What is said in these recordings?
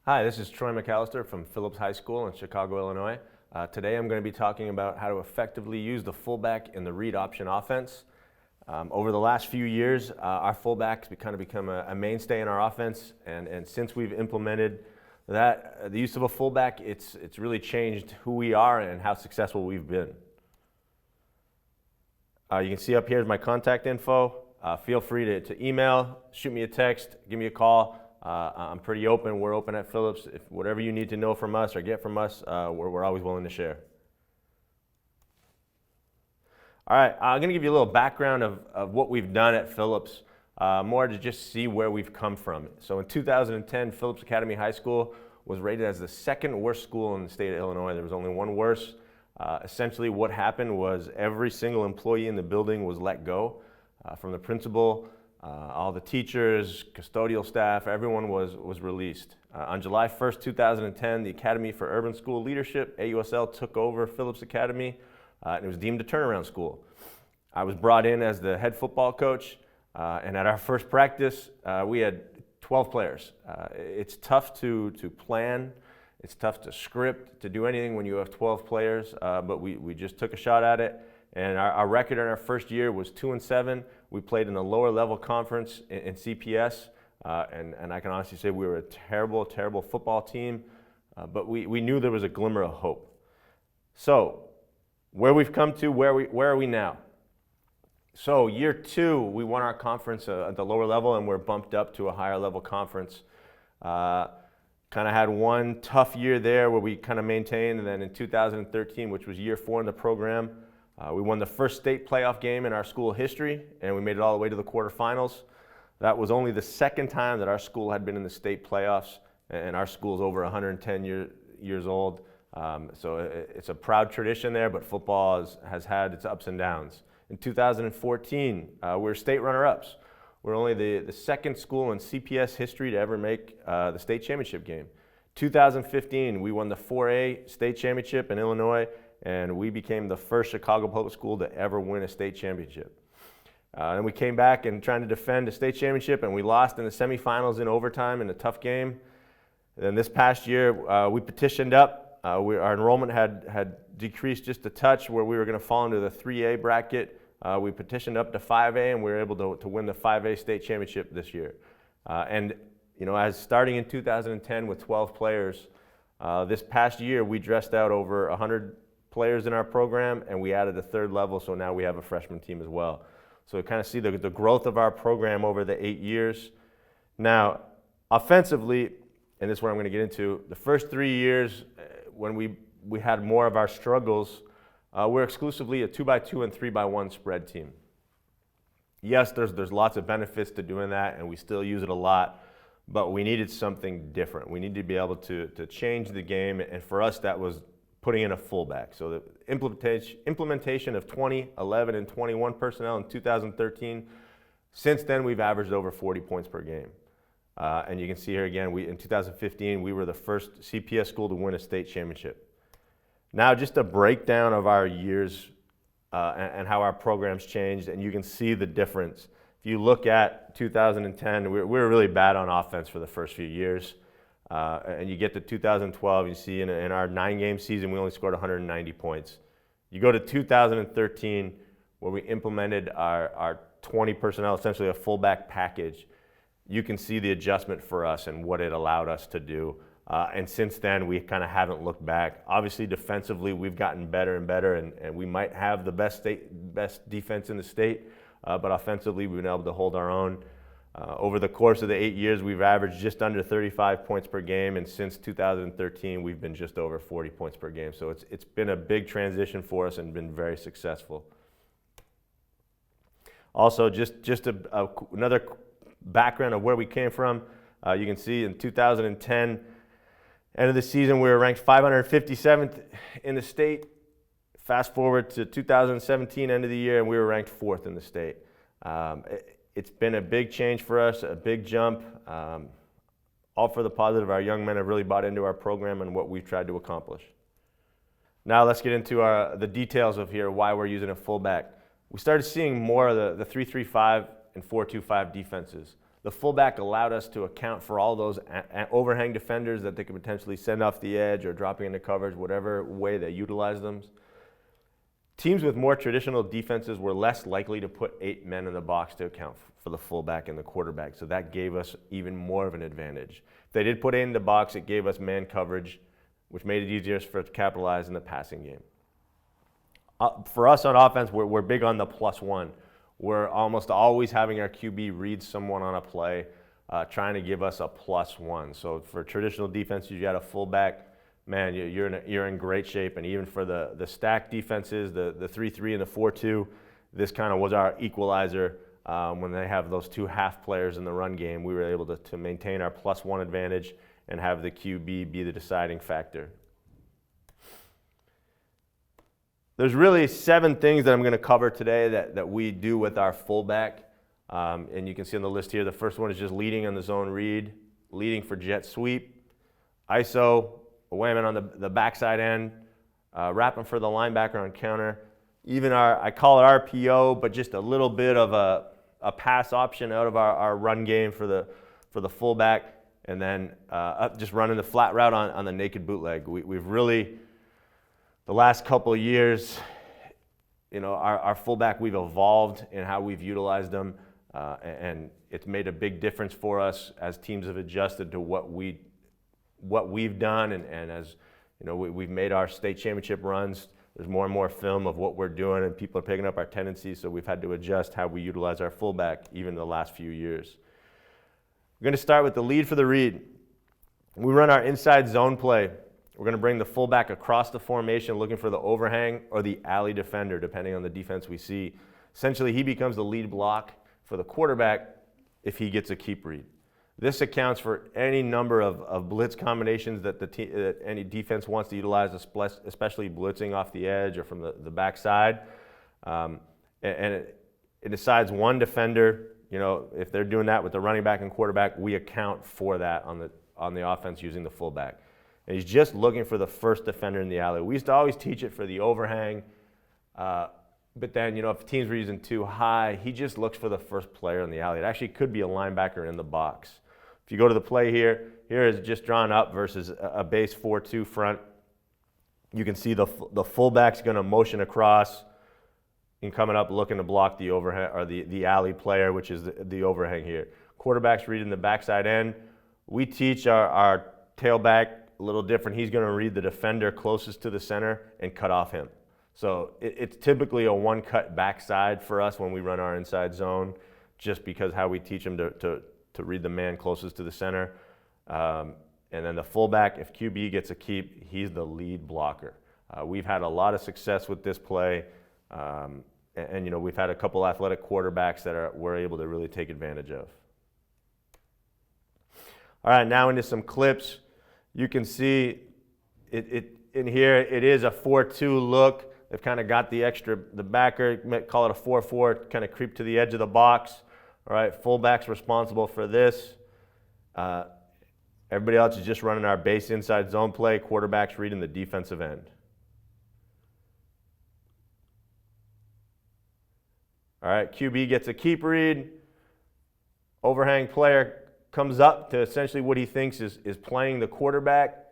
Hi, this is Troy McAllister from Phillips High School in Chicago, Illinois. Today I'm going to be talking about how to effectively use the fullback in the read option offense. Over the last few years, our fullbacks kind of become a mainstay in our offense, and since we've implemented that, the use of a fullback, it's really changed who we are and how successful we've been. You can see up here is my contact info. Feel free to email, shoot me a text, give me a call. I'm pretty open. We're open at Phillips. If whatever you need to know from us or get from us, we're always willing to share. All right, I'm going to give you a little background of what we've done at Phillips, more to just see where we've come from. So in 2010, Phillips Academy High School was rated as the second worst school in the state of Illinois. There was only one worse. Essentially what happened was every single employee in the building was let go, from the principal, all the teachers, custodial staff, everyone was released. On July 1st, 2010, the Academy for Urban School Leadership, AUSL, took over Phillips Academy, and it was deemed a turnaround school. I was brought in as the head football coach, and at our first practice, we had 12 players. It's tough to plan, it's tough to script, to do anything when you have 12 players, but we just took a shot at it. And our record in our first year was 2-7. We played in a lower level conference in CPS, and I can honestly say we were a terrible, terrible football team, but we knew there was a glimmer of hope. So where we've come to, where are we now? So year 2, we won our conference at the lower level, and we're bumped up to a higher level conference. Kind of had one tough year there where we kind of maintained, and then in 2013, which was year 4 in the program, we won the first state playoff game in our school history, and we made it all the way to the quarterfinals. That was only the second time that our school had been in the state playoffs, and our school's over 110 years old. So it's a proud tradition there, but football has had its ups and downs. In 2014, we were state runner-ups. We're only the second school in CPS history to ever make the state championship game. 2015, we won the 4A state championship in Illinois, and we became the first Chicago public school to ever win a state championship. Then we came back and trying to defend a state championship, and we lost in the semifinals in overtime in a tough game. Then this past year, we petitioned up. Our enrollment had decreased just a touch where we were going to fall into the 3A bracket. We petitioned up to 5A, and we were able to win the 5A state championship this year. And you know, as starting in 2010 with 12 players, this past year we dressed out over 100 players in our program, and we added a third level, so now we have a freshman team as well. So we kind of see the growth of our program over the 8 years. Now, offensively, and this is where I'm going to get into, the first 3 years when we had more of our struggles, we're exclusively a 2x2 and 3x1 spread team. Yes, there's lots of benefits to doing that, and we still use it a lot, but we needed something different. We needed to be able to change the game, and for us that was putting in a fullback. So the implementation of 20, 11, and 21 personnel in 2013, since then we've averaged over 40 points per game. And you can see here again, in 2015, we were the first CPS school to win a state championship. Now just a breakdown of our years and how our programs changed, and you can see the difference. If you look at 2010, we were really bad on offense for the first few years. And you get to 2012, you see in our 9-game season, we only scored 190 points. You go to 2013, where we implemented our 20 personnel, essentially a fullback package. You can see the adjustment for us and what it allowed us to do. And since then, we kind of haven't looked back. Obviously, defensively, we've gotten better and better, and we might have the best defense in the state, but offensively, we've been able to hold our own. Over the course of the 8 years, we've averaged just under 35 points per game, and since 2013, we've been just over 40 points per game. So it's been a big transition for us and been very successful. Also, just another background of where we came from. You can see in 2010, end of the season, we were ranked 557th in the state. Fast forward to 2017, end of the year, and we were ranked 4th in the state. It's been a big change for us, a big jump, all for the positive. Our young men have really bought into our program and what we've tried to accomplish. Now let's get into the details of here, why we're using a fullback. We started seeing more of the 3-3-5 and 4-2-5 defenses. The fullback allowed us to account for all those overhang defenders that they could potentially send off the edge or dropping into coverage, whatever way they utilize them. Teams with more traditional defenses were less likely to put 8 men in the box to account for the fullback and the quarterback, so that gave us even more of an advantage. If they did put 8 in the box, it gave us man coverage, which made it easier for us to capitalize in the passing game. For us on offense, we're big on the +1. We're almost always having our QB read someone on a play, trying to give us a +1. So for traditional defense, you got a fullback, man, you're in great shape. And even for the stacked defenses, the 3-3 and the 4-2, this kind of was our equalizer. When they have those 2 half players in the run game, we were able to maintain our +1 advantage and have the QB be the deciding factor. There's really 7 things that I'm going to cover today that we do with our fullback. And you can see on the list here, the first one is just leading on the zone read, leading for jet sweep, ISO, away man on the backside end, wrapping for the linebacker on counter. Even I call it RPO, but just a little bit of a pass option out of our run game for the fullback, and then just running the flat route on the naked bootleg. We've really, the last couple of years, our fullback, we've evolved in how we've utilized them, and it's made a big difference for us as teams have adjusted to what we've done, and as we've made our state championship runs. There's more and more film of what we're doing, and people are picking up our tendencies, so we've had to adjust how we utilize our fullback even in the last few years. We're going to start with the lead for the read. We run our inside zone play. We're going to bring the fullback across the formation looking for the overhang or the alley defender, depending on the defense we see. Essentially, he becomes the lead block for the quarterback if he gets a keep read. This accounts for any number of blitz combinations that any defense wants to utilize, especially blitzing off the edge or from the backside. And it decides one defender. If they're doing that with the running back and quarterback, we account for that on the offense using the fullback. And he's just looking for the first defender in the alley. We used to always teach it for the overhang, but then, if teams were using too high, he just looks for the first player in the alley. It actually could be a linebacker in the box. If you go to the play here is just drawn up versus a base 4-2 front. You can see the fullback's going to motion across and coming up looking to block the overhang or the alley player, which is the overhang here. Quarterback's reading the backside end. We teach our tailback a little different. He's going to read the defender closest to the center and cut off him. So it's typically a one-cut backside for us when we run our inside zone, just because how we teach him to read the man closest to the center. And then the fullback, if QB gets a keep, he's the lead blocker. We've had a lot of success with this play, and we've had a couple athletic quarterbacks that we're able to really take advantage of. All right, now into some clips. You can see it in here. It is a 4-2 look. They've kind of got the backer, call it a 4-4, kind of creep to the edge of the box. All right, fullback's responsible for this. Everybody else is just running our base inside zone play. Quarterback's reading the defensive end. All right, QB gets a keep read. Overhang player comes up to essentially what he thinks is playing the quarterback.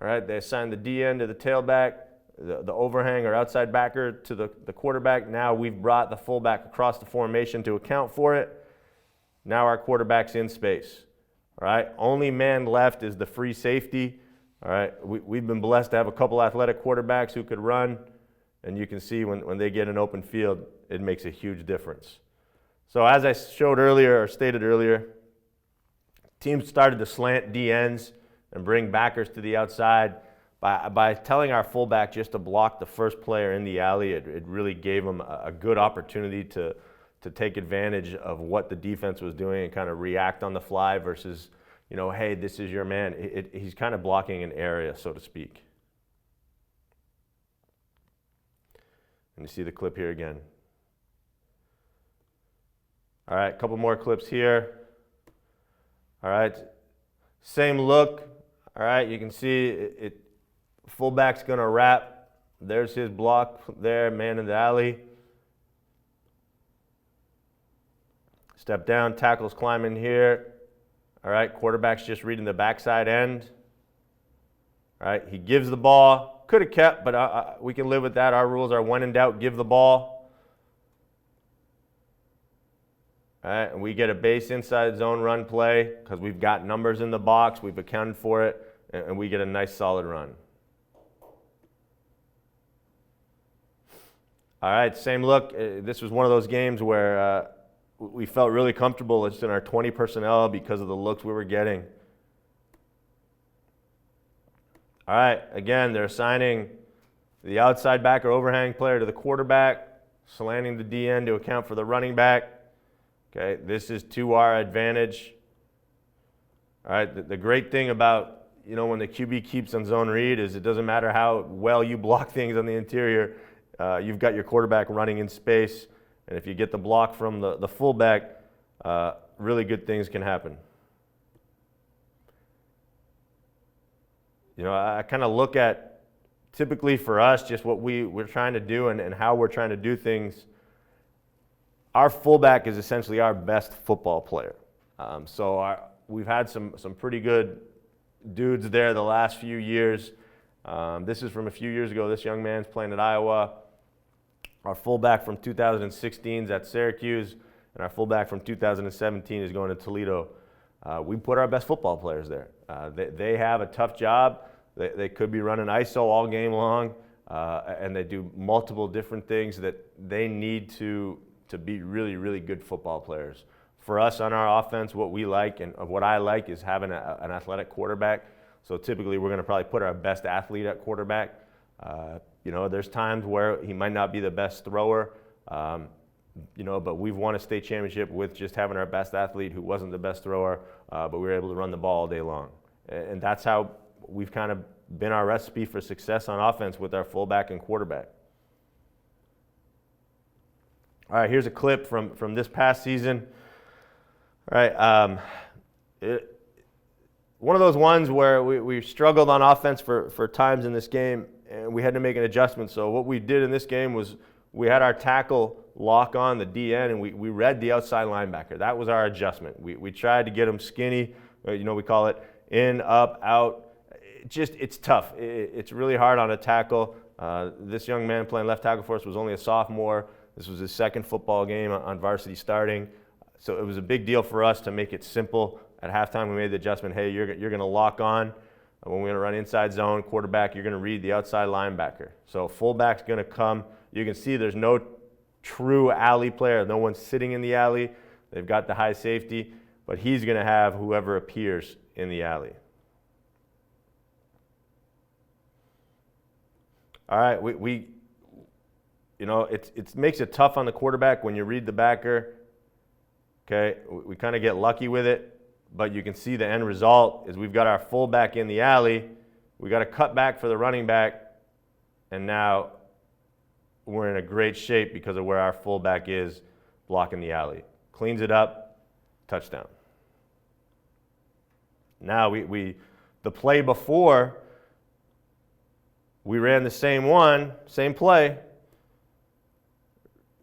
All right, they assign the D end to the tailback, the overhang or outside backer to the quarterback. Now we've brought the fullback across the formation to account for it. Now our quarterback's in space. All right, only man left is the free safety. All right, we've been blessed to have a couple athletic quarterbacks who could run, and you can see when they get an open field, it makes a huge difference. So as I showed earlier or stated earlier, teams started to slant DNs and bring backers to the outside. By telling our fullback just to block the first player in the alley, it really gave them a good opportunity to take advantage of what the defense was doing and kind of react on the fly versus, hey, this is your man. He's kind of blocking an area, so to speak. And you see the clip here again. All right, a couple more clips here. All right, same look. All right, you can see fullback's going to wrap. There's his block there, man in the alley. Step down, tackle's climbing here. All right, quarterback's just reading the backside end. All right, he gives the ball. Could have kept, but we can live with that. Our rules are when in doubt, give the ball. All right, and we get a base inside zone run play because we've got numbers in the box. We've accounted for it, and we get a nice solid run. All right, same look. This was one of those games where we felt really comfortable just in our 20 personnel because of the looks we were getting. All right, again, they're assigning the outside back or overhang player to the quarterback, slanting the DN to account for the running back. Okay, this is to our advantage. All right, the great thing about, when the QB keeps on zone read is it doesn't matter how well you block things on the interior, you've got your quarterback running in space, and if you get the block from the fullback, really good things can happen. I kind of look at, typically for us, just what we're trying to do and how we're trying to do things. Our fullback is essentially our best football player. We've had some pretty good dudes there the last few years. This is from a few years ago. This young man's playing at Iowa. Our fullback from 2016 is at Syracuse, and our fullback from 2017 is going to Toledo. We put our best football players there. They have a tough job. They could be running ISO all game long, and they do multiple different things that they need to be really, really good football players. For us on our offense, what we like and what I like is having an athletic quarterback. So typically we're going to probably put our best athlete at quarterback. There's times where he might not be the best thrower, but we've won a state championship with just having our best athlete who wasn't the best thrower, but we were able to run the ball all day long. And that's how we've kind of been our recipe for success on offense with our fullback and quarterback. All right, here's a clip from this past season. All right, one of those ones where we struggled on offense for times in this game, and we had to make an adjustment. So what we did in this game was we had our tackle lock on the DN, and we read the outside linebacker. That was our adjustment. We tried to get him skinny. We call it in, up, out. It's tough. It's really hard on a tackle. This young man playing left tackle for us was only a sophomore. This was his second football game on varsity starting. So it was a big deal for us to make it simple. At halftime, we made the adjustment, hey, you're going to lock on. When we're going to run inside zone, quarterback, you're going to read the outside linebacker. So fullback's going to come. You can see there's no true alley player. No one's sitting in the alley. They've got the high safety, but he's going to have whoever appears in the alley. All right, it makes it tough on the quarterback when you read the backer. Okay, we kind of get lucky with it. But you can see the end result is we've got our fullback in the alley. We got a cut back for the running back. And now we're in a great shape because of where our fullback is blocking the alley. Cleans it up, touchdown. Now the play before, we ran the same play.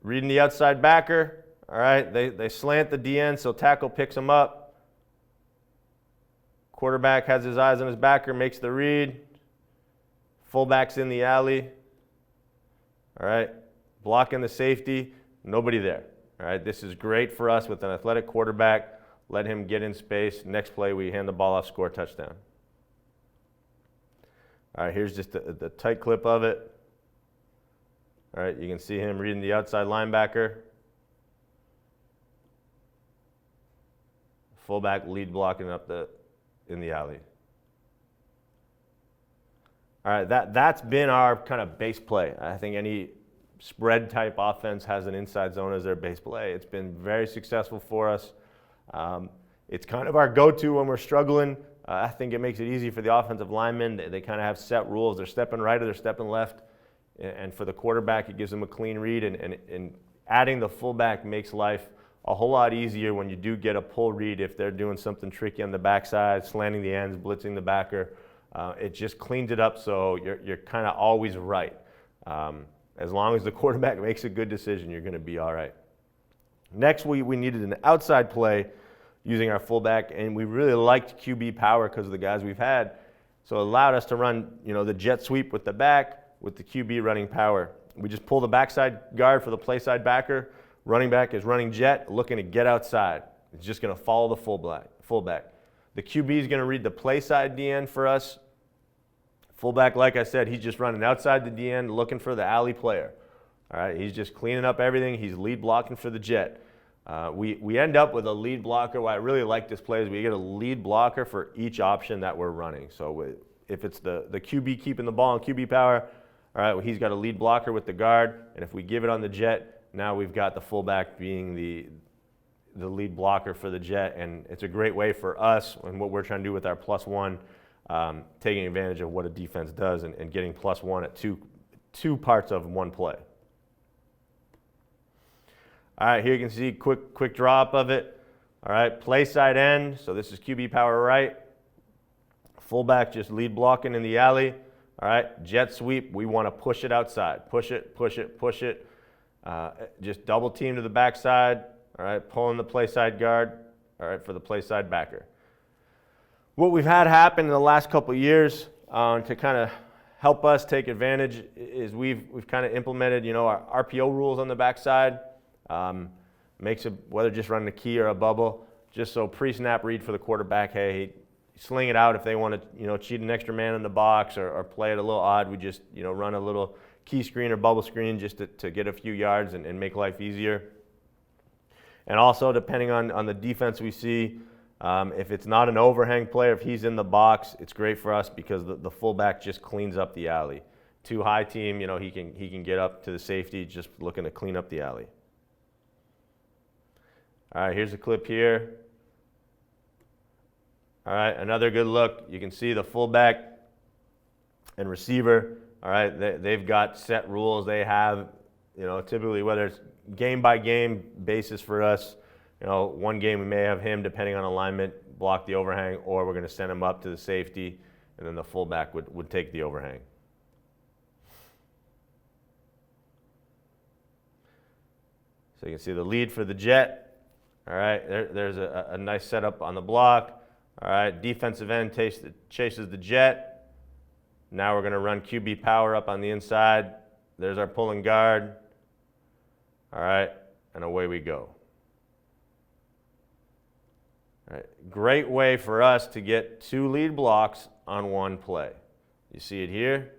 Reading the outside backer. All right, they slant the DN so tackle picks him up. Quarterback has his eyes on his backer, makes the read. Fullback's in the alley. All right, blocking the safety, nobody there. All right, this is great for us with an athletic quarterback. Let him get in space. Next play, we hand the ball off, score, touchdown. All right, here's just the tight clip of it. All right, you can see him reading the outside linebacker. Fullback lead blocking up in the alley. All right, that's been our kind of base play. I think any spread type offense has an inside zone as their base play. It's been very successful for us. It's kind of our go-to when we're struggling. I think it makes it easy for the offensive linemen. They kind of have set rules. They're stepping right or they're stepping left. And for the quarterback, it gives them a clean read. And adding the fullback makes life a whole lot easier when you do get a pull read if they're doing something tricky on the backside, slanting the ends, blitzing the backer. It just cleans it up so you're kind of always right. As long as the quarterback makes a good decision, you're going to be all right. Next, we needed an outside play using our fullback, and we really liked QB power because of the guys we've had. So it allowed us to run, the jet sweep with the back, with the QB running power. We just pull the backside guard for the play side backer. Running back is running jet, looking to get outside. It's just going to follow the fullback. The QB is going to read the play side DN for us. Fullback, like I said, he's just running outside the DN, looking for the alley player. All right, he's just cleaning up everything. He's lead blocking for the jet. We end up with a lead blocker. What I really like this play is we get a lead blocker for each option that we're running. So if it's the QB keeping the ball in QB power, all right, well, he's got a lead blocker with the guard. And if we give it on the jet, now we've got the fullback being the lead blocker for the jet. And it's a great way for us and what we're trying to do with our +1, taking advantage of what a defense does and getting +1 at two parts of one play. All right, here you can see quick drop of it. All right, play side end. So this is QB power right. Fullback just lead blocking in the alley. All right, jet sweep. We want to push it outside. Push it, push it, push it. Just double team to the backside. All right, pulling the play side guard. All right, for the play side backer. What we've had happen in the last couple of years to kind of help us take advantage is we've kind of implemented, our RPO rules on the backside. Makes it, whether just running a key or a bubble, just so pre-snap read for the quarterback, hey, sling it out if they want to, cheat an extra man in the box or play it a little odd. We just, run a little key screen or bubble screen just to get a few yards and make life easier. And also, depending on the defense we see, if it's not an overhang play, if he's in the box, it's great for us because the fullback just cleans up the alley. Too high team, he can get up to the safety just looking to clean up the alley. All right, here's a clip here. All right, another good look. You can see the fullback and receiver. All right, they've got set rules. They have, typically whether it's game-by-game basis for us, one game we may have him, depending on alignment, block the overhang, or we're going to send him up to the safety, and then the fullback would take the overhang. So you can see the lead for the jet. All right, there's a nice setup on the block. All right, defensive end chases the jet. Now we're going to run QB power up on the inside. There's our pulling guard. All right, and away we go. All right, great way for us to get 2 lead blocks on one play. You see it here,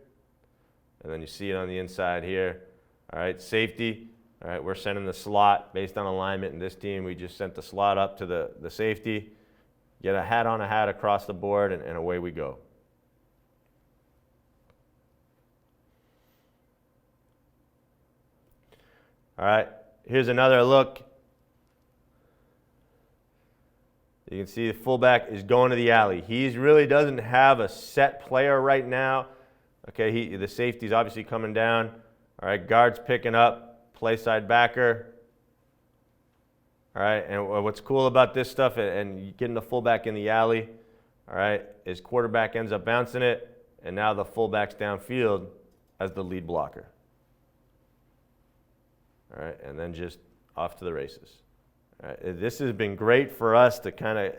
and then you see it on the inside here. All right, safety. All right, we're sending the slot based on alignment. In this team, we just sent the slot up to the safety. Get a hat on a hat across the board, and away we go. All right, here's another look. You can see the fullback is going to the alley. He really doesn't have a set player right now. Okay, the safety's obviously coming down. All right, guard's picking up. Play side backer. All right, and what's cool about this stuff and getting the fullback in the alley, all right, is quarterback ends up bouncing it, and now the fullback's downfield as the lead blocker. All right, and then just off to the races. All right, this has been great for us to kind of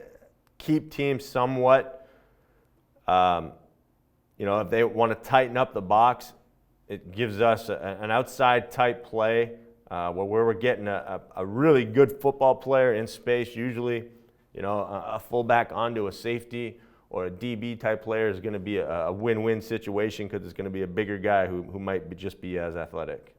keep teams somewhat, if they want to tighten up the box, it gives us an outside type play where we're getting a really good football player in space. Usually, a fullback onto a safety or a DB type player is going to be a win-win situation because it's going to be a bigger guy who might just be as athletic.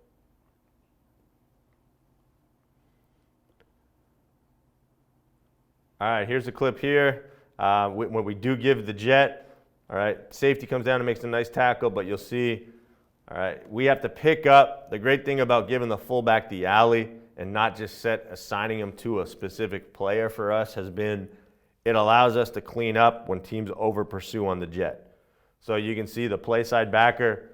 All right, here's a clip here. When we do give the jet, all right, safety comes down and makes a nice tackle, but you'll see, all right, we have to pick up. The great thing about giving the fullback the alley and not just assigning him to a specific player for us has been it allows us to clean up when teams over pursue on the jet. So you can see the play side backer,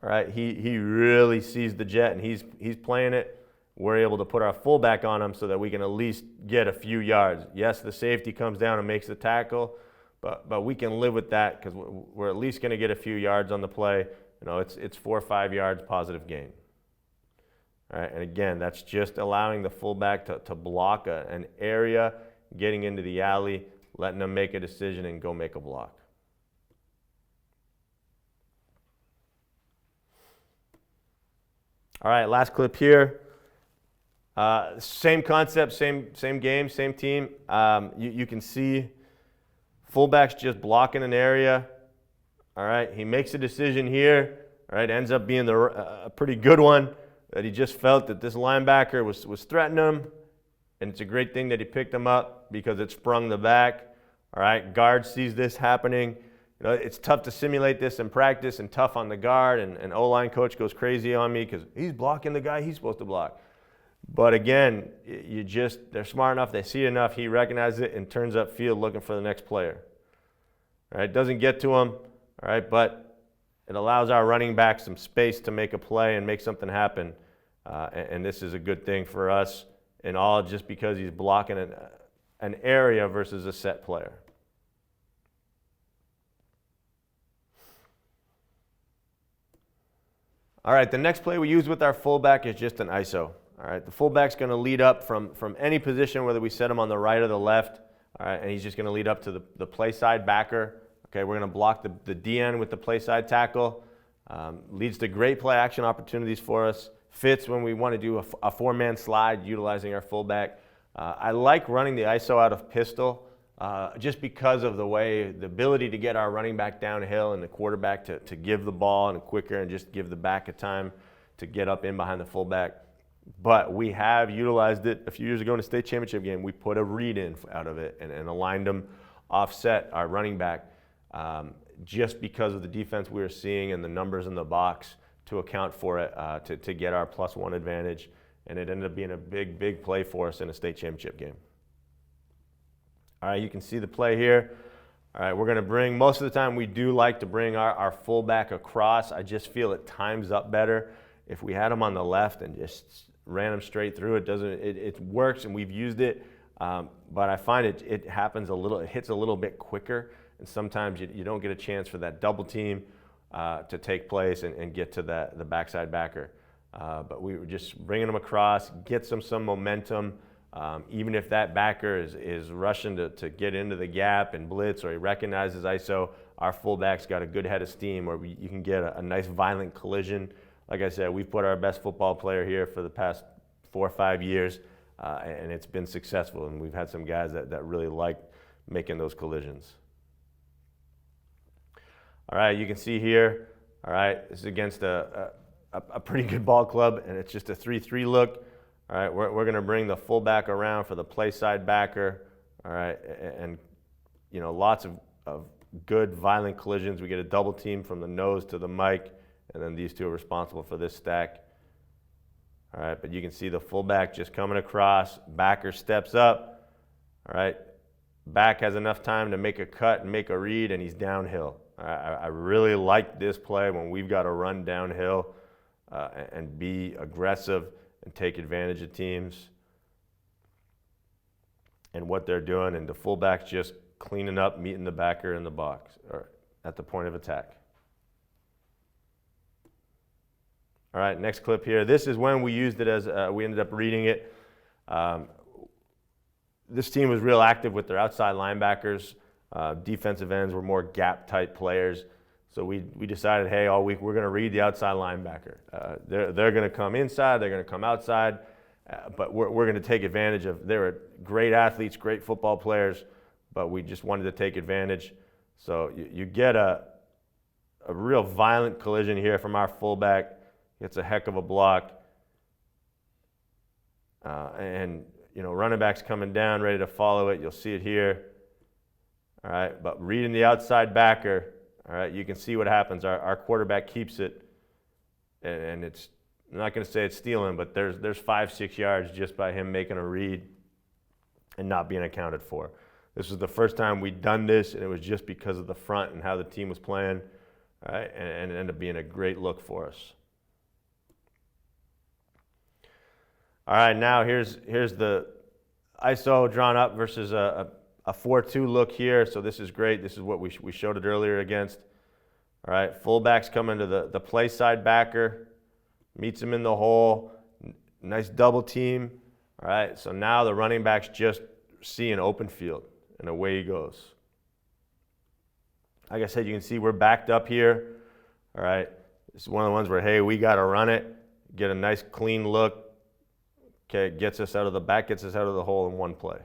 all right, he really sees the jet and he's playing it. We're able to put our fullback on him so that we can at least get a few yards. Yes, the safety comes down and makes the tackle, but we can live with that because we're at least going to get a few yards on the play. It's 4 or 5 yards positive gain. All right, and again, that's just allowing the fullback to block an area, getting into the alley, letting them make a decision and go make a block. All right, last clip here. Same concept, same game, same team. You can see fullback's just blocking an area. All right, he makes a decision here. All right, ends up being a pretty good one, that he just felt that this linebacker was threatening him, and it's a great thing that he picked him up because it sprung the back. All right, guard sees this happening. You know, it's tough to simulate this in practice and tough on the guard, and O-line coach goes crazy on me because he's blocking the guy he's supposed to block. But again, they're smart enough, they see it enough, he recognizes it and turns up field looking for the next player. All right, doesn't get to him, all right, but it allows our running back some space to make a play and make something happen. And this is a good thing for us, and all just because he's blocking an area versus a set player. All right, the next play we use with our fullback is just an ISO. All right, the fullback's going to lead up from any position, whether we set him on the right or the left. All right, and he's just going to lead up to the play side backer. Okay, we're going to block the DN with the play side tackle. Leads to great play action opportunities for us. Fits when we want to do a four-man slide utilizing our fullback. I like running the ISO out of pistol just because of the ability to get our running back downhill and the quarterback to give the ball and quicker and just give the back a time to get up in behind the fullback. But we have utilized it a few years ago in a state championship game. We put a read in out of it and aligned them offset our running back just because of the defense we were seeing and the numbers in the box to account for it to get our +1 advantage. And it ended up being a big play for us in a state championship game. All right, you can see the play here. All right, we're going to most of the time we do like to bring our fullback across. I just feel it times up better. If we had him on the left and just ran him straight through, it works and we've used it. But I find it hits a little bit quicker. And sometimes you don't get a chance for that double team to take place and get to the backside backer. But we were just bringing them across, get some momentum. Even if that backer is rushing to get into the gap and blitz, or he recognizes ISO, our fullback's got a good head of steam where you can get a nice violent collision. Like I said, we've put our best football player here for the past 4 or 5 years, and it's been successful. And we've had some guys that really like making those collisions. All right, you can see here, all right, this is against a pretty good ball club, and it's just a 3-3 look. All right, we're going to bring the fullback around for the play side backer. All right, and you know, lots of good violent collisions. We get a double team from the nose to the mic, and then these two are responsible for this stack. All right, but you can see the fullback just coming across. Backer steps up. All right, back has enough time to make a cut and make a read, and he's downhill. All right, I really like this play when we've got to run downhill and be aggressive and take advantage of teams and what they're doing, and the fullback's just cleaning up, meeting the backer in the box or at the point of attack. All right, next clip here. This is when we used it as we ended up reading it. This team was real active with their outside linebackers. Defensive ends were more gap-type players. So we decided, hey, all week we're going to read the outside linebacker. They're going to come inside, they're going to come outside, but we're going to take advantage of. They were great athletes, great football players, but we just wanted to take advantage. So you get a real violent collision here from our fullback. It's a heck of a block. And, you know, running back's coming down, ready to follow it. You'll see it here. All right, but reading the outside backer, all right, you can see what happens. Our quarterback keeps it, and it's, I'm not going to say it's stealing, but there's 5-6 yards just by him making a read and not being accounted for. This was the first time we'd done this, and it was just because of the front and how the team was playing, all right, and it ended up being a great look for us. All right, now here's the ISO drawn up versus a 4-2 look here. So this is great. This is what we showed it earlier against. All right, fullback's coming to the play side backer, meets him in the hole, nice double team. All right, so now the running backs just see an open field, and away he goes. Like I said, you can see we're backed up here. All right, this is one of the ones where, hey, we got to run it, get a nice clean look. Okay, gets us out of the hole in one play.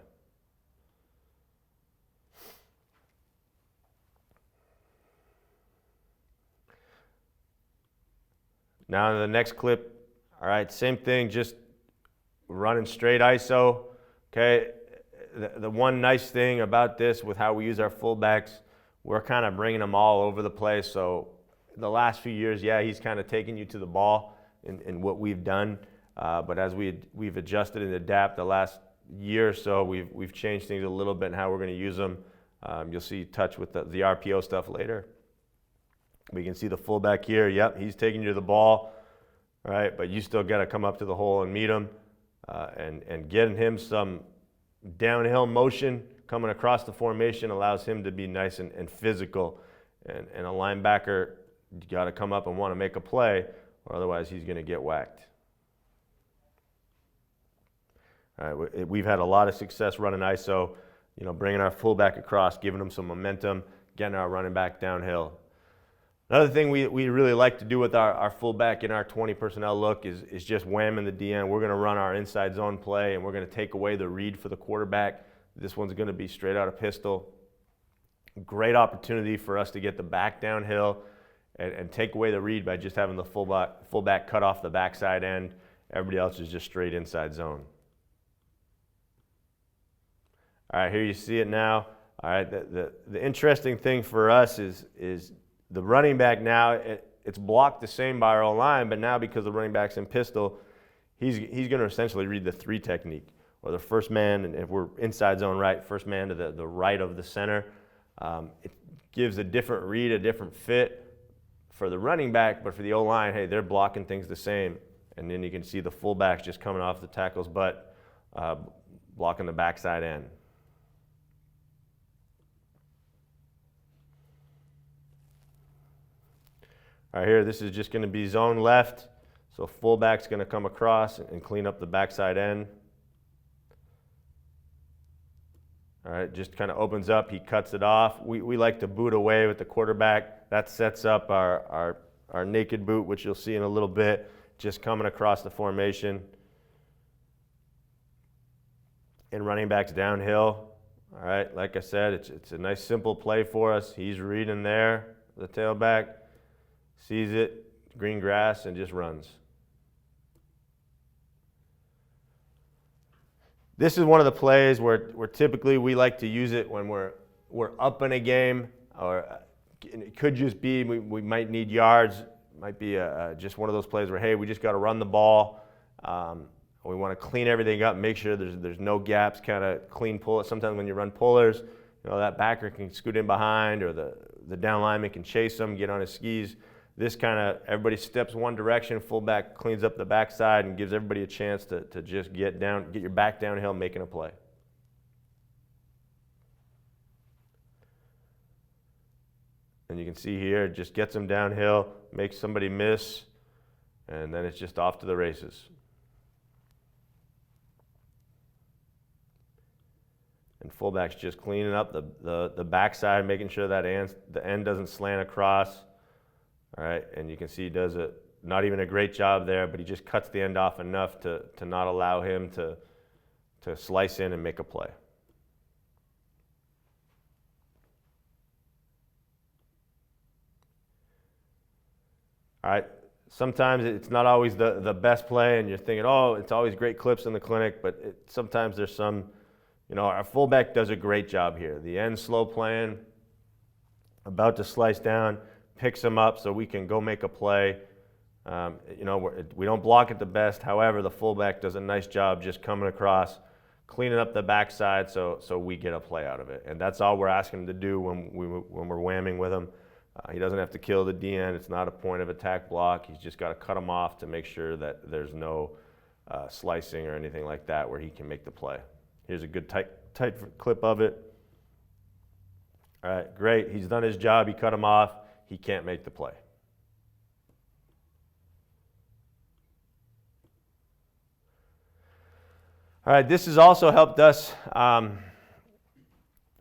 Now in the next clip, all right, same thing, just running straight ISO. Okay, the one nice thing about this with how we use our fullbacks, we're kind of bringing them all over the place. So the last few years, yeah, he's kind of taking you to the ball in what we've done. But as we've adjusted and adapted the last year or so, we've changed things a little bit in how we're going to use them. You'll see touch with the RPO stuff later. We can see the fullback here. Yep, he's taking you to the ball, all right, but you still got to come up to the hole and meet him, and getting him some downhill motion coming across the formation allows him to be nice and physical. And a linebacker, you got to come up and want to make a play, or otherwise he's going to get whacked. All right, we've had a lot of success running ISO, bringing our fullback across, giving him some momentum, getting our running back downhill. Another thing we really like to do with our fullback in our 20 personnel look is just whamming the DN. We're going to run our inside zone play, and we're going to take away the read for the quarterback. This one's going to be straight out of pistol. Great opportunity for us to get the back downhill and take away the read by just having the fullback cut off the backside end. Everybody else is just straight inside zone. All right, here you see it now. All right, the interesting thing for us is the running back now, it's blocked the same by our own line, but now because the running back's in pistol, he's going to essentially read the 3 technique, or the first man, and if we're inside zone right, first man to the right of the center. It gives a different read, a different fit for the running back, but for the O-line, hey, they're blocking things the same. And then you can see the fullbacks just coming off the tackle's butt, blocking the backside end. All right, here, this is just going to be zone left. So fullback's going to come across and clean up the backside end. All right, just kind of opens up. He cuts it off. We like to boot away with the quarterback. That sets up our naked boot, which you'll see in a little bit, just coming across the formation. And running back's downhill. All right, like I said, it's a nice simple play for us. He's reading there, the tailback. Sees it, green grass, and just runs. This is one of the plays where typically we like to use it when we're up in a game, or it could just be we might need yards. It might be just one of those plays where, hey, we just got to run the ball. We want to clean everything up, make sure there's no gaps, kind of clean pull it. Sometimes when you run pullers, that backer can scoot in behind, or the down lineman can chase him, get on his skis. This kind of, everybody steps one direction, fullback cleans up the backside and gives everybody a chance to just get your back downhill, making a play. And you can see here, it just gets them downhill, makes somebody miss, and then it's just off to the races. And fullback's just cleaning up the backside, making sure that the end doesn't slant across. All right, and you can see he does not even a great job there, but he just cuts the end off enough to not allow him to slice in and make a play. All right, sometimes it's not always the best play, and you're thinking, oh, it's always great clips in the clinic, but sometimes there's some, our fullback does a great job here. The end slow playing, about to slice down, picks him up so we can go make a play. We don't block it the best. However, the fullback does a nice job just coming across, cleaning up the backside so we get a play out of it. And that's all we're asking him to do when we're whamming with him. He doesn't have to kill the DN. It's not a point of attack block. He's just got to cut him off to make sure that there's no slicing or anything like that where he can make the play. Here's a good tight clip of it. All right, great. He's done his job. He cut him off. He can't make the play. All right, this has also helped us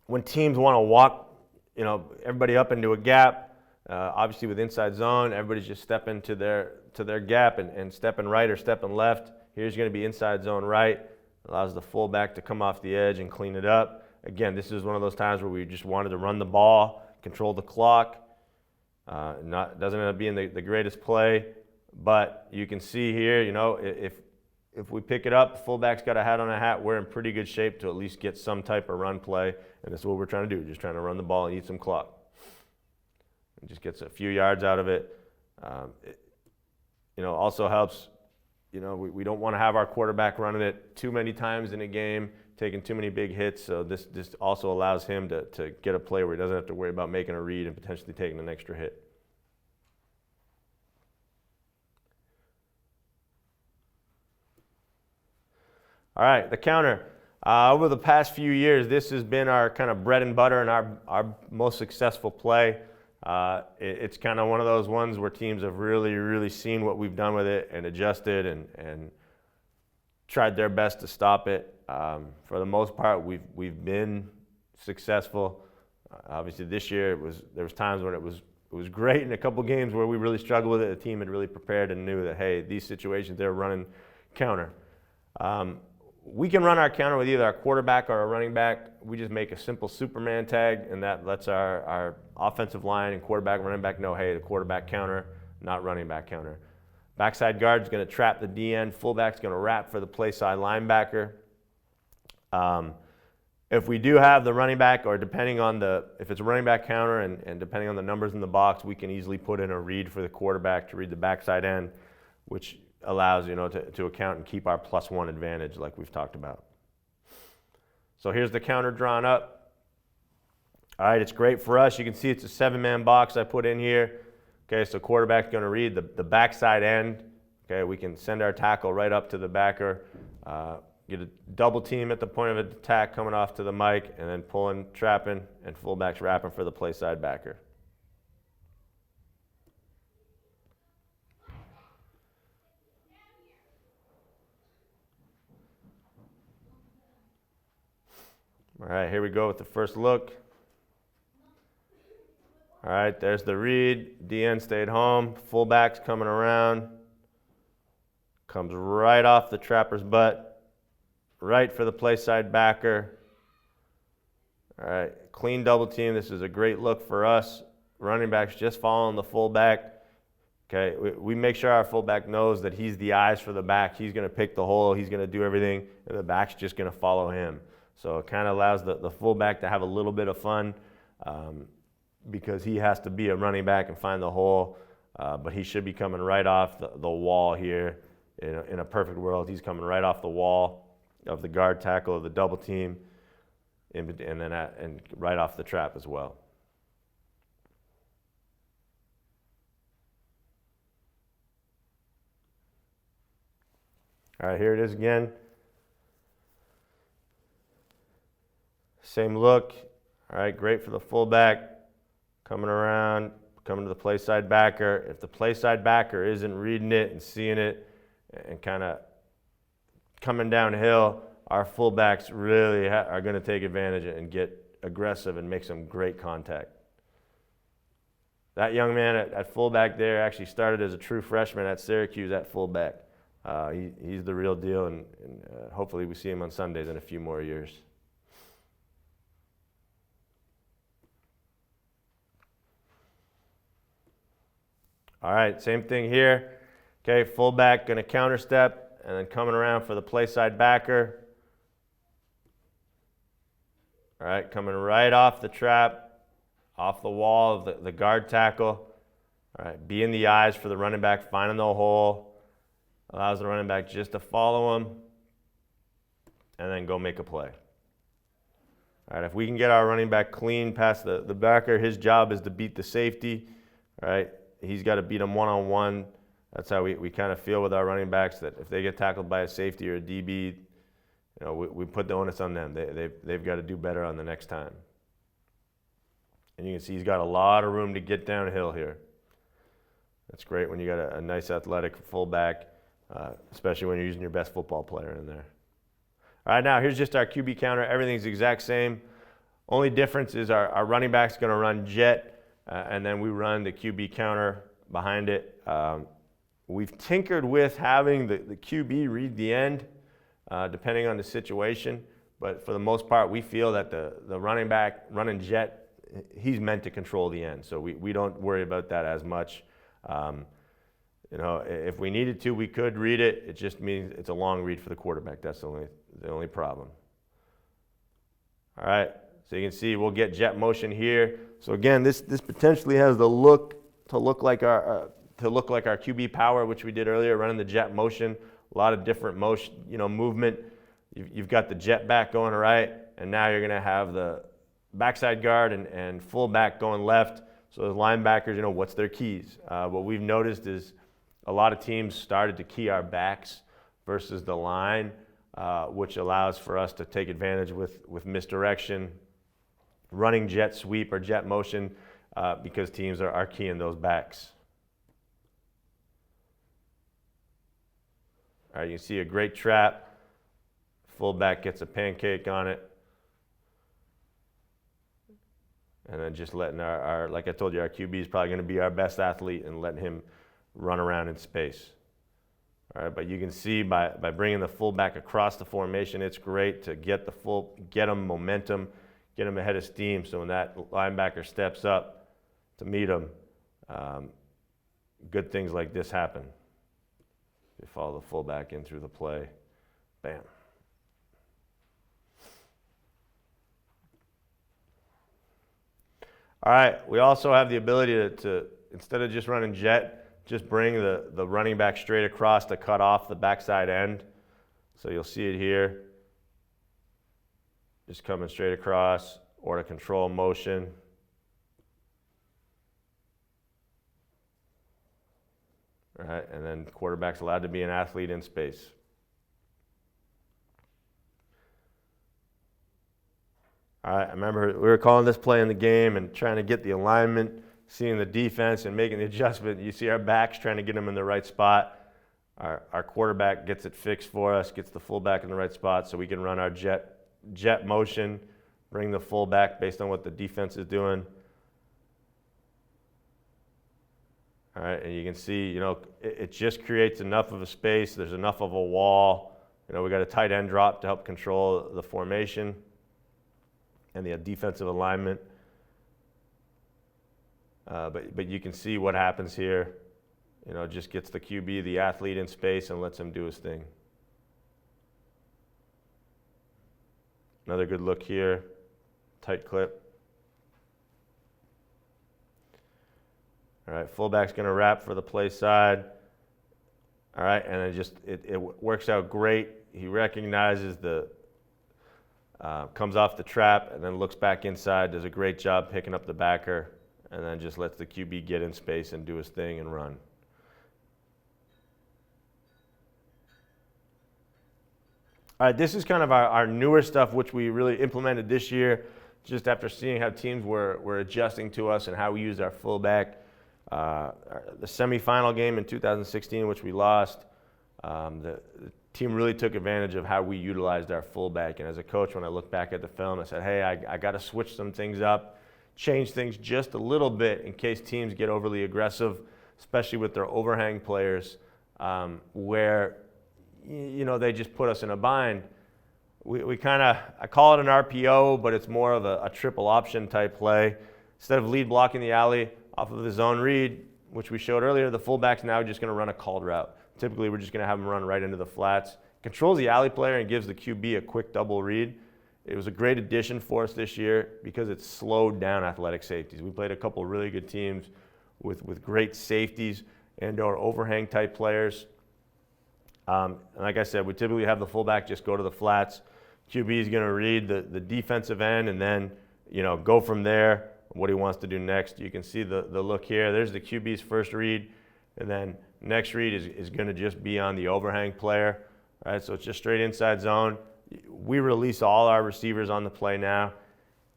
when teams want to walk, everybody up into a gap. Obviously, with inside zone, everybody's just stepping to their gap and stepping right or stepping left. Here's going to be inside zone right. Allows the fullback to come off the edge and clean it up. Again, this is one of those times where we just wanted to run the ball, control the clock. Doesn't end up being the greatest play, but you can see here, if we pick it up, the fullback's got a hat on a hat, we're in pretty good shape to at least get some type of run play, and that's what we're trying to do, just trying to run the ball and eat some clock. And just gets a few yards out of it. Also helps, we don't want to have our quarterback running it too many times in a game, taking too many big hits, so this also allows him to get a play where he doesn't have to worry about making a read and potentially taking an extra hit. All right, the counter. Over the past few years, this has been our kind of bread and butter and our most successful play. It's kind of one of those ones where teams have really, really seen what we've done with it and adjusted and tried their best to stop it. For the most part, we've been successful. Obviously, this year there was times when it was great, and a couple games where we really struggled with it. The team had really prepared and knew that, hey, these situations they're running counter. We can run our counter with either our quarterback or our running back. We just make a simple Superman tag, and that lets our offensive line and quarterback and running back know, hey, the quarterback counter, not running back counter. Backside guard is going to trap the DN. Fullback's going to wrap for the play side linebacker. If we do have the running back, or depending on if it's a running back counter and depending on the numbers in the box, we can easily put in a read for the quarterback to read the backside end, which allows to account and keep our +1 advantage like we've talked about. So here's the counter drawn up. All right, it's great for us. You can see it's a 7-man box I put in here. Okay, so quarterback's going to read the backside end. Okay, we can send our tackle right up to the backer, get a double team at the point of attack coming off to the mic, and then pulling, trapping, and fullback's wrapping for the play side backer. All right, here we go with the first look. All right, there's the read. DN stayed home. Fullback's coming around. Comes right off the trapper's butt. Right for the play side backer. All right, clean double team. This is a great look for us. Running back's just following the fullback. Okay, we make sure our fullback knows that he's the eyes for the back. He's going to pick the hole. He's going to do everything, and the back's just going to follow him. So it kind of allows the fullback to have a little bit of fun because he has to be a running back and find the hole, but he should be coming right off the wall here. In a perfect world, he's coming right off the wall of the guard tackle of the double team, and right off the trap as well. All right, here it is again. Same look. All right, great for the fullback. Coming around, coming to the play side backer. If the play side backer isn't reading it and seeing it and kind of coming downhill, our fullbacks really are going to take advantage and get aggressive and make some great contact. That young man at fullback there actually started as a true freshman at Syracuse at fullback. He's the real deal, and hopefully we see him on Sundays in a few more years. All right, same thing here. Okay, fullback going to counter step and then coming around for the play side backer. All right, coming right off the trap, off the wall of the guard tackle. All right, be in the eyes for the running back, finding the hole. Allows the running back just to follow him and then go make a play. All right, if we can get our running back clean past the backer, his job is to beat the safety. All right, he's got to beat him one-on-one. That's how we kind of feel with our running backs, that if they get tackled by a safety or a DB, we put the onus on them. They've got to do better on the next time. And you can see he's got a lot of room to get downhill here. That's great when you got a nice athletic fullback, especially when you're using your best football player in there. All right, now here's just our QB counter. Everything's the exact same. Only difference is our running back's going to run jet, and then we run the QB counter behind it. We've tinkered with having the QB read the end, depending on the situation. But for the most part, we feel that the running back running jet, he's meant to control the end. So we don't worry about that as much. If we needed to, we could read it. It just means it's a long read for the quarterback. That's the only problem. All right. So you can see we'll get jet motion here. So again, this potentially has the look to look like our QB power, which we did earlier, running the jet motion. A lot of different motion, movement. You've got the jet back going right, and now you're going to have the backside guard and fullback going left. So the linebackers, what's their keys? What we've noticed is a lot of teams started to key our backs versus the line, which allows for us to take advantage with misdirection, running jet sweep or jet motion, because teams are keying those backs. All right, you can see a great trap. Fullback gets a pancake on it. And then just letting our like I told you, our QB is probably going to be our best athlete and letting him run around in space. All right, but you can see by bringing the fullback across the formation, it's great to get him momentum, get him ahead of steam. So when that linebacker steps up to meet him, good things like this happen. You follow the fullback in through the play, bam. All right, we also have the ability to instead of just running jet, just bring the running back straight across to cut off the backside end. So you'll see it here. Just coming straight across, or to control motion. All right, and then the quarterback's allowed to be an athlete in space. All right, I remember we were calling this play in the game and trying to get the alignment, seeing the defense and making the adjustment. You see our backs trying to get them in the right spot. Our quarterback gets it fixed for us, gets the fullback in the right spot so we can run our jet motion, bring the fullback based on what the defense is doing. All right, and you can see, it just creates enough of a space. There's enough of a wall. We got a tight end drop to help control the formation and the defensive alignment. But you can see what happens here. Just gets the QB, the athlete, in space and lets him do his thing. Another good look here, tight clip. All right, fullback's going to wrap for the play side. All right, and it works out great. He recognizes comes off the trap and then looks back inside, does a great job picking up the backer, and then just lets the QB get in space and do his thing and run. All right, this is kind of our newer stuff, which we really implemented this year, just after seeing how teams were adjusting to us and how we used our fullback. The semifinal game in 2016, which we lost, the team really took advantage of how we utilized our fullback. And as a coach, when I look back at the film, I said, hey, I got to switch some things up, change things just a little bit in case teams get overly aggressive, especially with their overhang players, where they just put us in a bind. I call it an RPO, but it's more of a triple option type play. Instead of lead blocking the alley off of the zone read, which we showed earlier, the fullback's now just going to run a called route. Typically, we're just going to have him run right into the flats. Controls the alley player and gives the QB a quick double read. It was a great addition for us this year because it slowed down athletic safeties. We played a couple of really good teams with great safeties and or overhang type players. And like I said, we typically have the fullback just go to the flats. QB is going to read the defensive end and then go from there. What he wants to do next. You can see the look here. There's the QB's first read, and then next read is going to just be on the overhang player. All right, so it's just straight inside zone. We release all our receivers on the play now.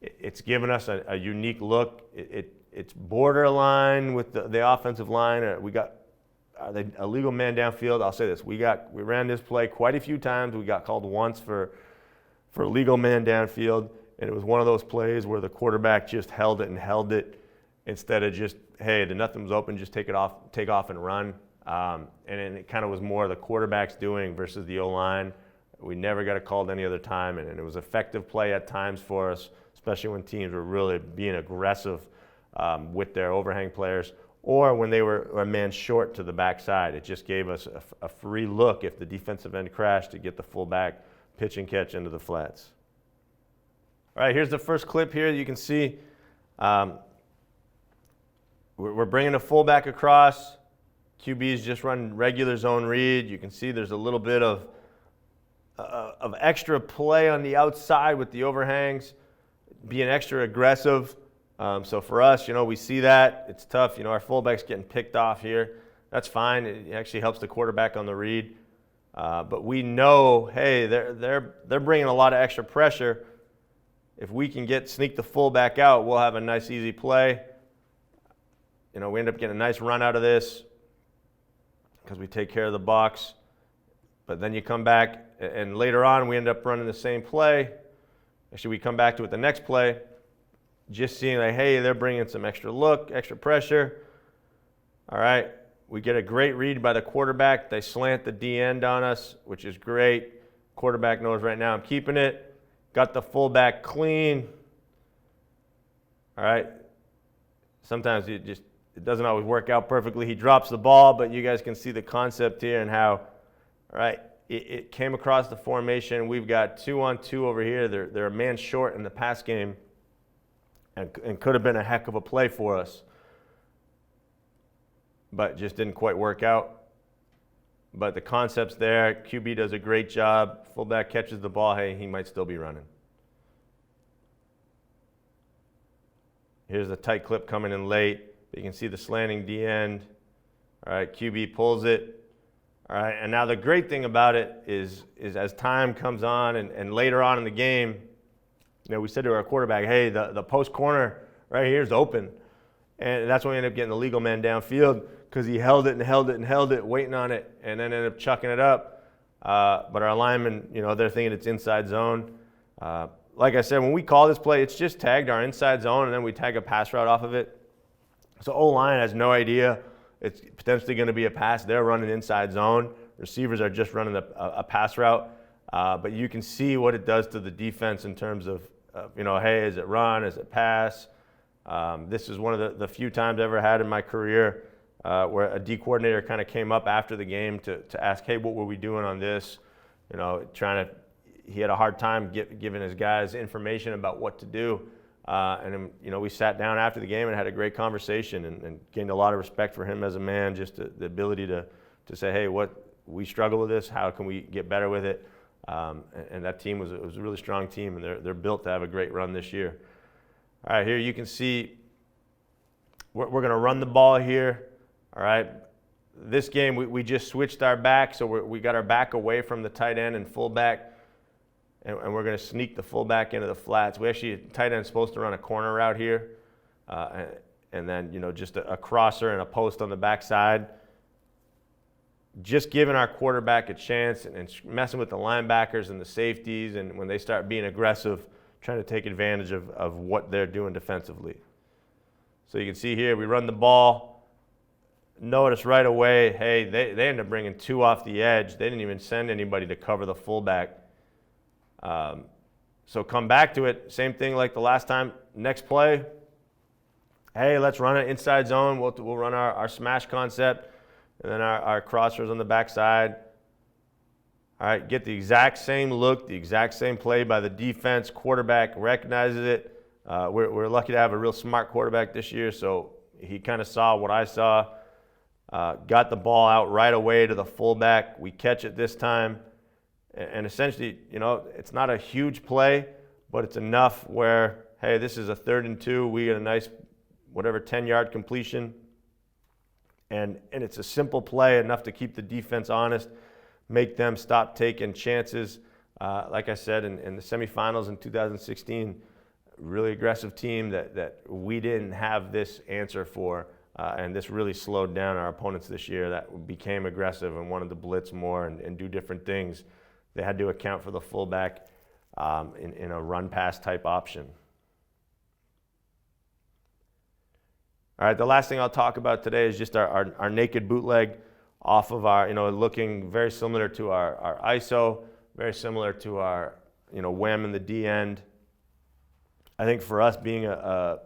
It's given us a unique look. It's borderline with the offensive line. We got a legal man downfield. I'll say this: we ran this play quite a few times. We got called once for for a legal man downfield, and it was one of those plays where the quarterback just held it instead of just, hey, the nothing was open, just take off and run. And it kind of was more the quarterback's doing versus the O-line. We never got it called any other time, and it was effective play at times for us, especially when teams were really being aggressive with their overhang players, or when they were a man short to the backside. It just gave us a free look if the defensive end crashed to get the fullback pitch and catch into the flats. All right, here's the first clip here. You can see we're bringing a fullback across. QB's just run regular zone read. You can see there's a little bit of extra play on the outside with the overhangs, being extra aggressive. So for us, we see that. It's tough. Our fullback's getting picked off here. That's fine. It actually helps the quarterback on the read. But we know, hey, they're bringing a lot of extra pressure. If we can sneak the fullback out, we'll have a nice, easy play. We end up getting a nice run out of this because we take care of the box. But then you come back, and later on, we end up running the same play. Actually, we come back to it the next play, just seeing like, hey, they're bringing some extra look, extra pressure. All right, we get a great read by the quarterback. They slant the D end on us, which is great. Quarterback knows right now I'm keeping it. Got the fullback clean. All right. Sometimes it doesn't always work out perfectly. He drops the ball, but you guys can see the concept here and how, all right, it came across the formation. We've got 2-on-2 over here. They're a man short in the pass game, and could have been a heck of a play for us, but just didn't quite work out. But the concept's there. QB does a great job. Fullback catches the ball. Hey, he might still be running. Here's the tight clip coming in late. You can see the slanting D end. All right, QB pulls it. All right, and now the great thing about it is as time comes on and later on in the game, we said to our quarterback, hey, the post corner right here is open. And that's when we ended up getting the legal man downfield because he held it and held it and held it, waiting on it, and then ended up chucking it up. But our linemen, they're thinking it's inside zone. Like I said, when we call this play, it's just tagged our inside zone, and then we tag a pass route off of it. So O-line has no idea it's potentially going to be a pass. They're running inside zone. Receivers are just running a pass route. But you can see what it does to the defense in terms of, hey, is it run? Is it pass? This is one of the few times I've ever had in my career where a D coordinator kind of came up after the game to ask, hey, what were we doing on this? He had a hard time giving his guys information about what to do. And we sat down after the game and had a great conversation and gained a lot of respect for him as a man, just the ability to say, hey, we struggle with this, how can we get better with it? And that team was a really strong team, and they're built to have a great run this year. All right, here you can see we're going to run the ball here. All right, this game we just switched our back, so we got our back away from the tight end and fullback. And we're going to sneak the fullback into the flats. Tight end's supposed to run a corner route here, and then just a crosser and a post on the backside. Just giving our quarterback a chance and messing with the linebackers and the safeties, and when they start being aggressive, trying to take advantage of what they're doing defensively. So you can see here, we run the ball. Notice right away, hey, they end up bringing 2 off the edge. They didn't even send anybody to cover the fullback. So come back to it, same thing like the last time. Next play, hey, let's run it inside zone. We'll run our smash concept, and then our crossers on the backside. All right, get the exact same look, the exact same play by the defense. Quarterback recognizes it. We're lucky to have a real smart quarterback this year, so he kind of saw what I saw. Got the ball out right away to the fullback. We catch it this time. And essentially, it's not a huge play, but it's enough where, hey, this is a 3rd and 2. We get a nice, 10-yard completion. And it's a simple play, enough to keep the defense honest, make them stop taking chances. Like I said, in the semifinals in 2016, really aggressive team that we didn't have this answer for. And this really slowed down our opponents this year that became aggressive and wanted to blitz more and do different things. They had to account for the fullback. in a run pass type option. All right, the last thing I'll talk about today is just our naked bootleg off of our, looking very similar to our ISO, very similar to our, wham in the D end. I think for us being a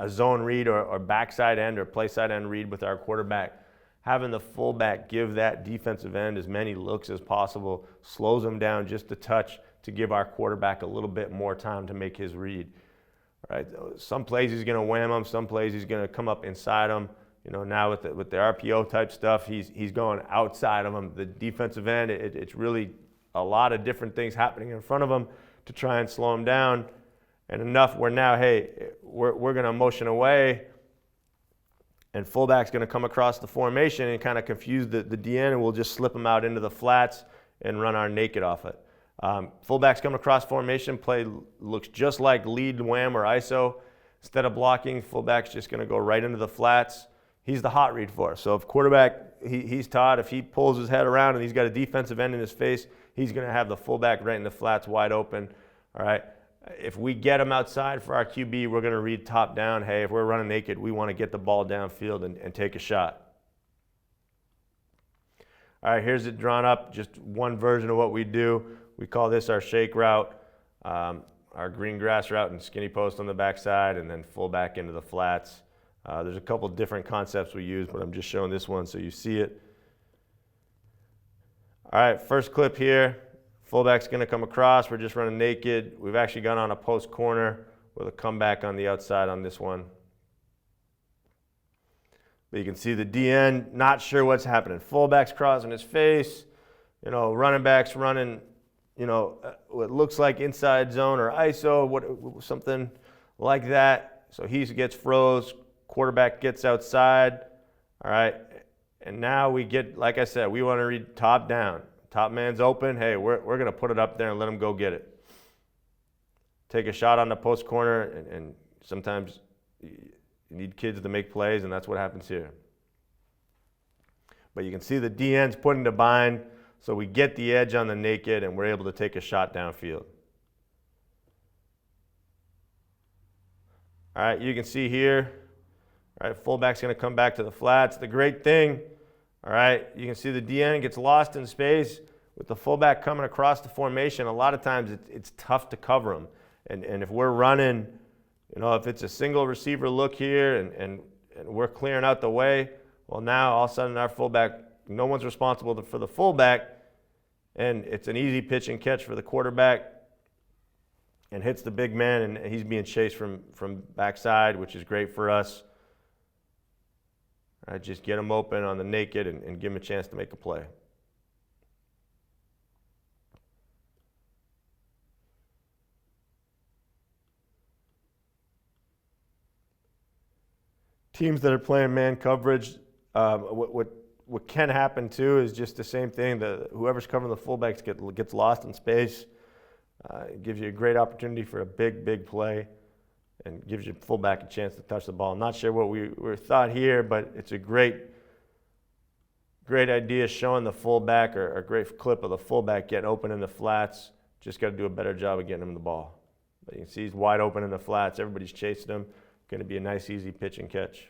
zone read or backside end or play side end read with our quarterback, having the fullback give that defensive end as many looks as possible slows them down just a touch to give our quarterback a little bit more time to make his read. Right? Some plays he's going to wham them, some plays he's going to come up inside them. Now with the RPO type stuff, he's going outside of them. The defensive end, it's really a lot of different things happening in front of him to try and slow him down. And enough where now, hey, we're going to motion away, and fullback's going to come across the formation and kind of confuse the DN, and we'll just slip him out into the flats and run our naked off it. Fullback's coming across formation, play looks just like lead, wham, or ISO. Instead of blocking, fullback's just going to go right into the flats. He's the hot read for us. So if quarterback, he's taught, if he pulls his head around and he's got a defensive end in his face, he's going to have the fullback right in the flats wide open. All right. If we get him outside for our QB, we're going to read top down. Hey, if we're running naked, we want to get the ball downfield and take a shot. All right, here's it drawn up, just one version of what we do. We call this our shake route, our green grass route and skinny post on the backside, and then full back into the flats. There's a couple different concepts we use, but I'm just showing this one so you see it. All right, first clip here. Fullback's going to come across. We're just running naked. We've actually gone on a post corner with a comeback on the outside on this one. But you can see the DN, not sure what's happening. Fullback's crossing his face. Running back's running, what looks like inside zone or ISO, something like that. So he gets froze. Quarterback gets outside. All right. And now we get, like I said, we want to read top down. Top man's open. Hey, we're going to put it up there and let him go get it. Take a shot on the post corner, and sometimes you need kids to make plays, and that's what happens here. But you can see the DN's put into bind, so we get the edge on the naked, and we're able to take a shot downfield. All right, you can see here, all right, fullback's going to come back to the flats. The great thing, all right, you can see the DN gets lost in space. With the fullback coming across the formation, a lot of times it's tough to cover him. And if we're running, if it's a single receiver look here and we're clearing out the way, well, now all of a sudden our fullback, no one's responsible for the fullback, and it's an easy pitch and catch for the quarterback and hits the big man, and he's being chased from backside, which is great for us. All right, just get him open on the naked and give him a chance to make a play. Teams that are playing man coverage, what can happen too is just the same thing. Whoever's covering the fullbacks gets lost in space. It gives you a great opportunity for a big play, and gives your fullback a chance to touch the ball. I'm not sure what we thought here, but it's a great idea showing the fullback, or a great clip of the fullback getting open in the flats. Just got to do a better job of getting him the ball. But you can see he's wide open in the flats. Everybody's chasing him. Going to be a nice, easy pitch and catch.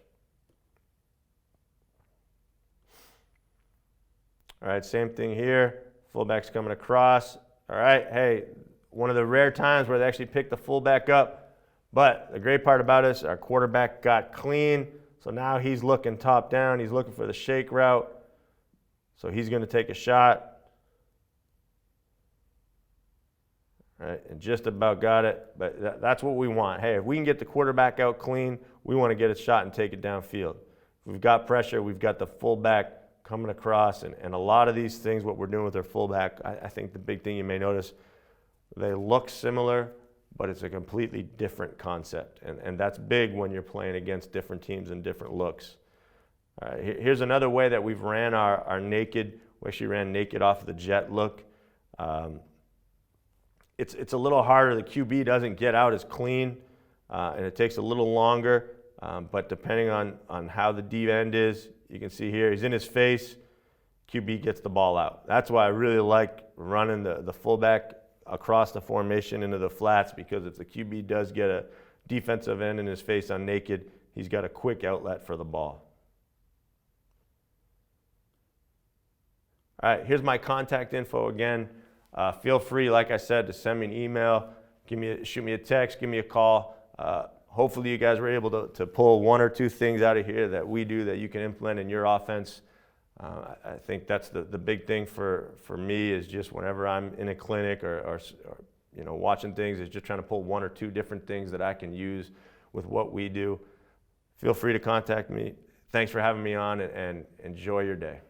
All right, same thing here. Fullback's coming across. All right, hey, one of the rare times where they actually pick the fullback up. But the great part about it is our quarterback got clean. So now he's looking top down. He's looking for the shake route. So he's going to take a shot. All right, and just about got it, but that's what we want. Hey, if we can get the quarterback out clean, we want to get a shot and take it downfield. If we've got pressure, we've got the fullback coming across, and a lot of these things, what we're doing with our fullback, I think the big thing you may notice, they look similar, but it's a completely different concept, and that's big when you're playing against different teams and different looks. All right, here's another way that we've ran our naked. We actually ran naked off of the jet look. It's a little harder. The QB doesn't get out as clean, and it takes a little longer. But depending on how the deep end is, you can see here, he's in his face. QB gets the ball out. That's why I really like running the fullback across the formation into the flats, because if the QB does get a defensive end in his face on naked, he's got a quick outlet for the ball. All right, here's my contact info again. Feel free, like I said, to send me an email, shoot me a text, give me a call. Hopefully you guys were able to pull one or two things out of here that we do that you can implement in your offense. I think that's the big thing for me, is just whenever I'm in a clinic or watching things, is just trying to pull one or two different things that I can use with what we do. Feel free to contact me. Thanks for having me on, and enjoy your day.